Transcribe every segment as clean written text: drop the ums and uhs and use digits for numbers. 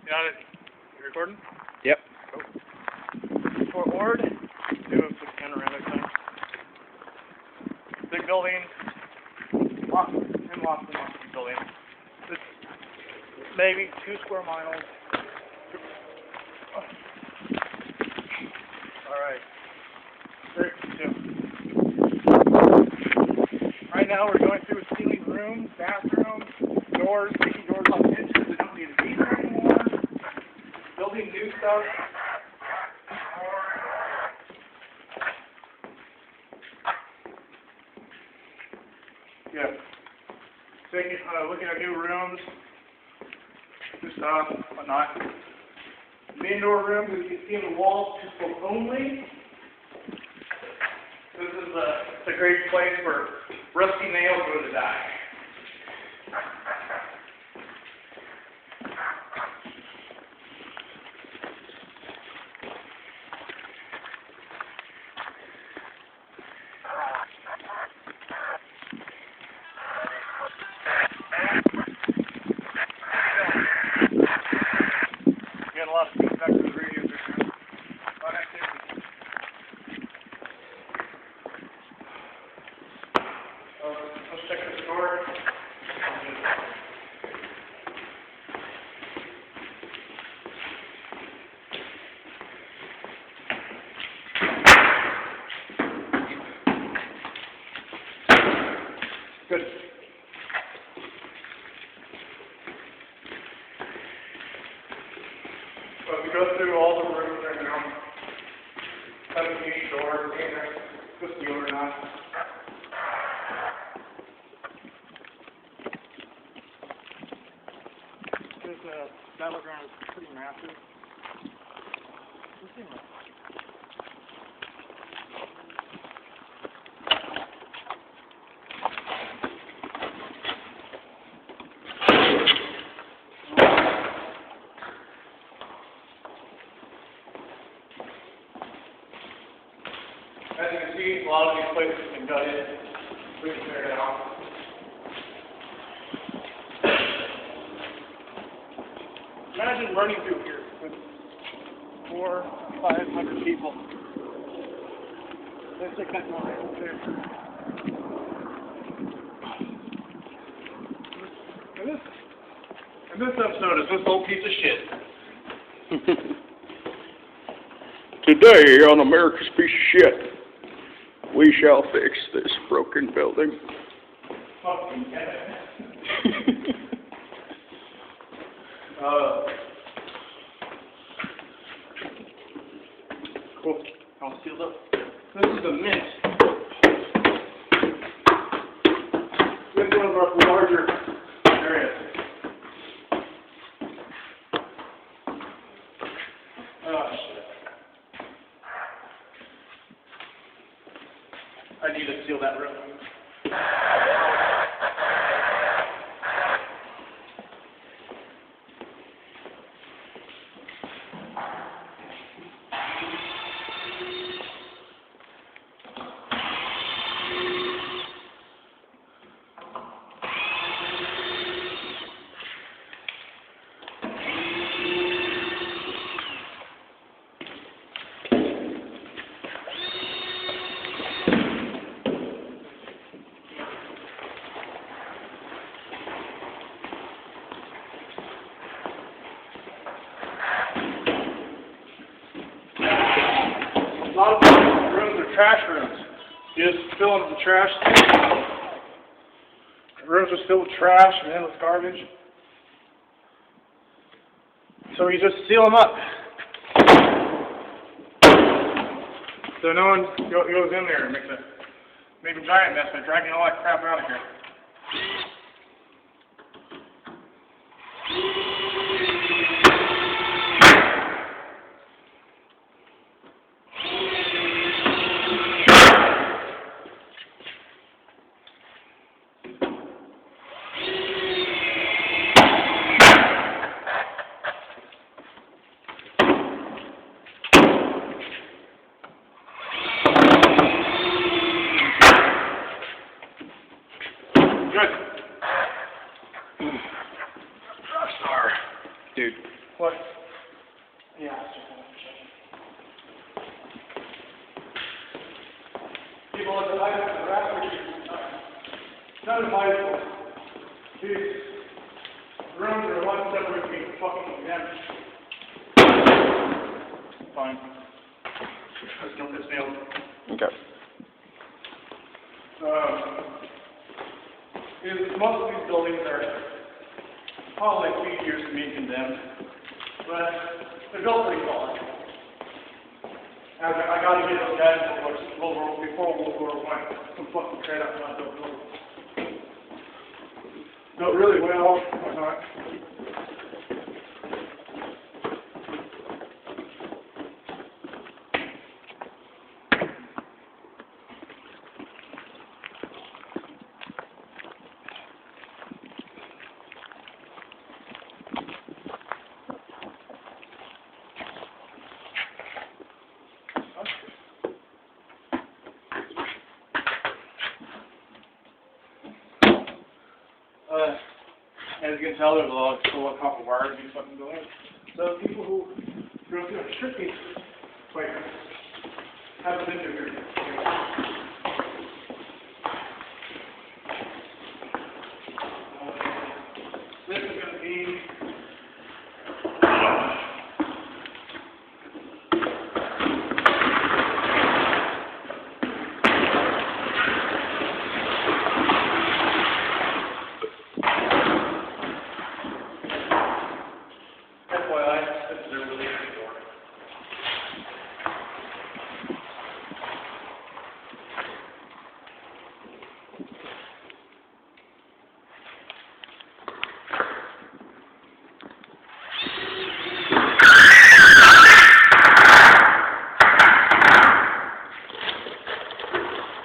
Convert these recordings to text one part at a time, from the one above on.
Got it. You recording? Yep. Cool. For Ord, do a quick panoramic thing. Big building, lots of big buildings. It's maybe 2 square miles. Alright. Right now we're going through ceiling rooms, bathrooms, doors, taking doors off hinges that don't need to be there anymore. Building new stuff. Yeah. Taking, looking at new rooms, new stuff, whatnot. The indoor rooms, as you can see in the walls, people only. This is a great place where rusty nails go to die. Got a lot of feedback to the radio system. A lot of activity. Let's check the door. Good. So if we go through all the rooms right now, 17 doors, just the or not. This battleground is pretty massive. As you can see, a lot of these places have been gutted. We can tear it out. Imagine running through here with 400 or 500 people. Let's take that one right there. And this episode is this old piece of shit. Today on America's Piece of Shit, we shall fix this broken building. Fucking cool. All sealed up. This is a mint. This is one of our larger areas. Oh shit. I need to seal that room. A lot of these rooms are trash rooms. You just fill them with the trash. The rooms are filled with trash and endless garbage. So you just seal them up. So no one goes in there and makes a giant mess by dragging all that crap out of here. What? Yeah, it's just another check. People at the height of the rafters, none of my school. These rooms are one separate between fucking them. Fine. Let's don't piss me off. Okay. Most of these buildings are probably like 8 years to be condemned, but they're built pretty solid. I got to get those guys before World War I. Some fucking trade up on those buildings. Built really well, whatnot. As you can tell, there's a lot of cool copper wires in these fucking buildings. So people who go through a strictly like have an interview. This is going to be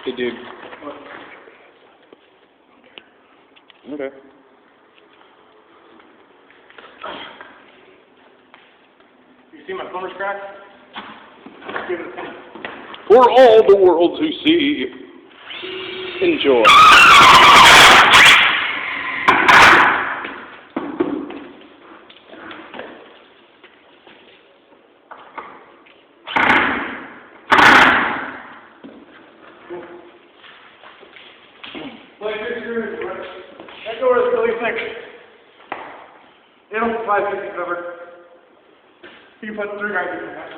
Hey, dude. Okay. You see my plumber's crack? Give it a pin. For all the world to see, enjoy. Like this screw, that door is really thick. They don't provide 50 cover. You can put 3 guys in the house.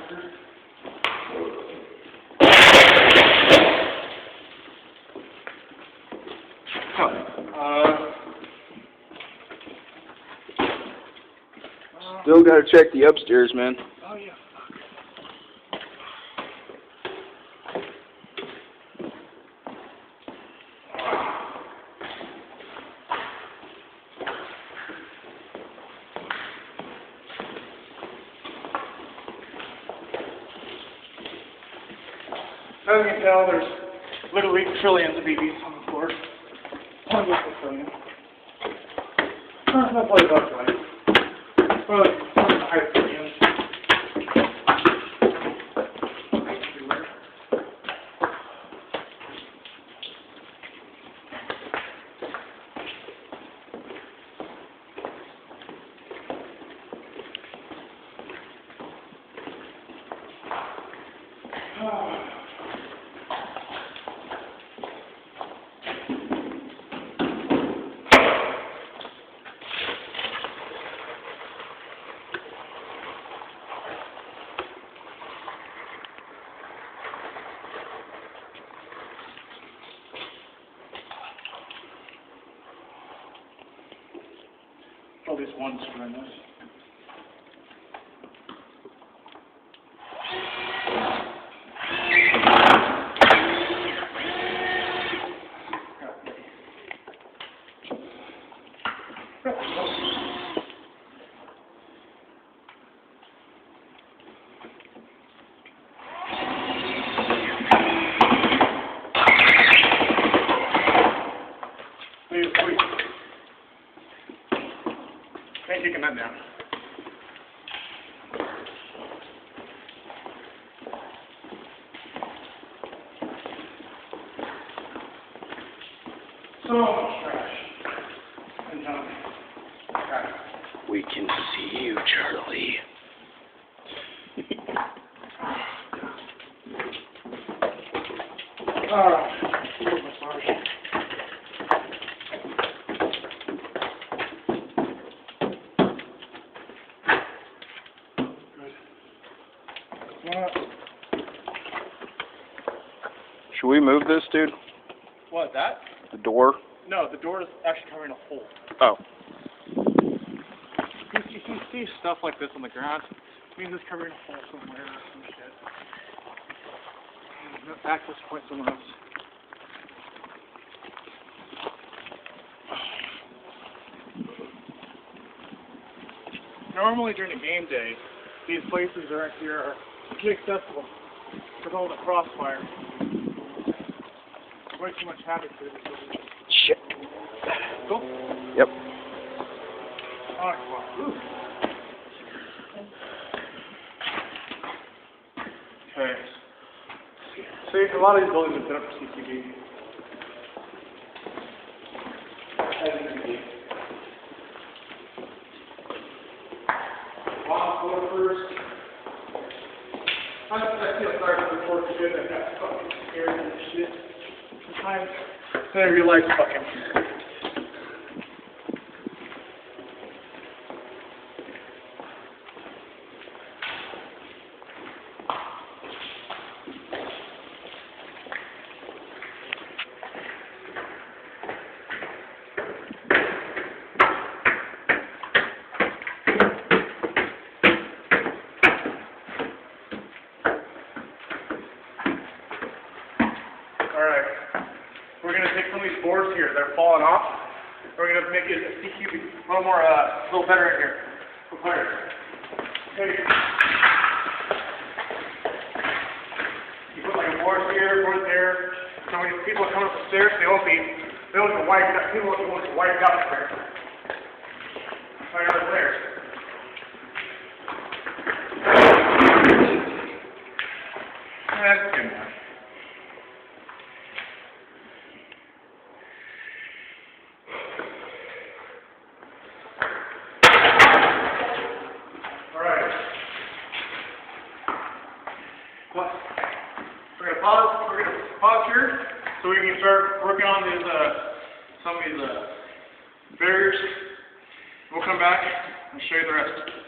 Still gotta check the upstairs, man. Oh yeah. As you can tell, there's literally trillions of BBs on the floor. One just a trillion. Not quite about right. Well, it's high trillions. At least one screw in this. Ain't kicking that down. So much trash. And junk. Trash. We can see you, Charlie. Should we move this, dude? What, that? The door? No, the door is actually covering a hole. Oh. If you see stuff like this on the ground, it means it's covering a hole somewhere or some shit. No access point somewhere else. Normally during a game day, these places around here are inaccessible with all the crossfire. Way too much havoc to it. Shit. Cool? Yep. Alright, well. Okay. See, a lot of these buildings have been up for CCTV. First. I feel sorry for the poor kid that got fucking scared and shit. Sometimes I realize fucking. Alright, we're going to take some of these boards here that are falling off. We're going to make it a CQ a little more, a little better in here. A little better. Okay. You put like a board here, board there. So when people come up the stairs, they won't get wiped out. People won't get wiped out there. Right over there. That's good enough. We're gonna pause here so we can start working on these some of these barriers. We'll come back and show you the rest.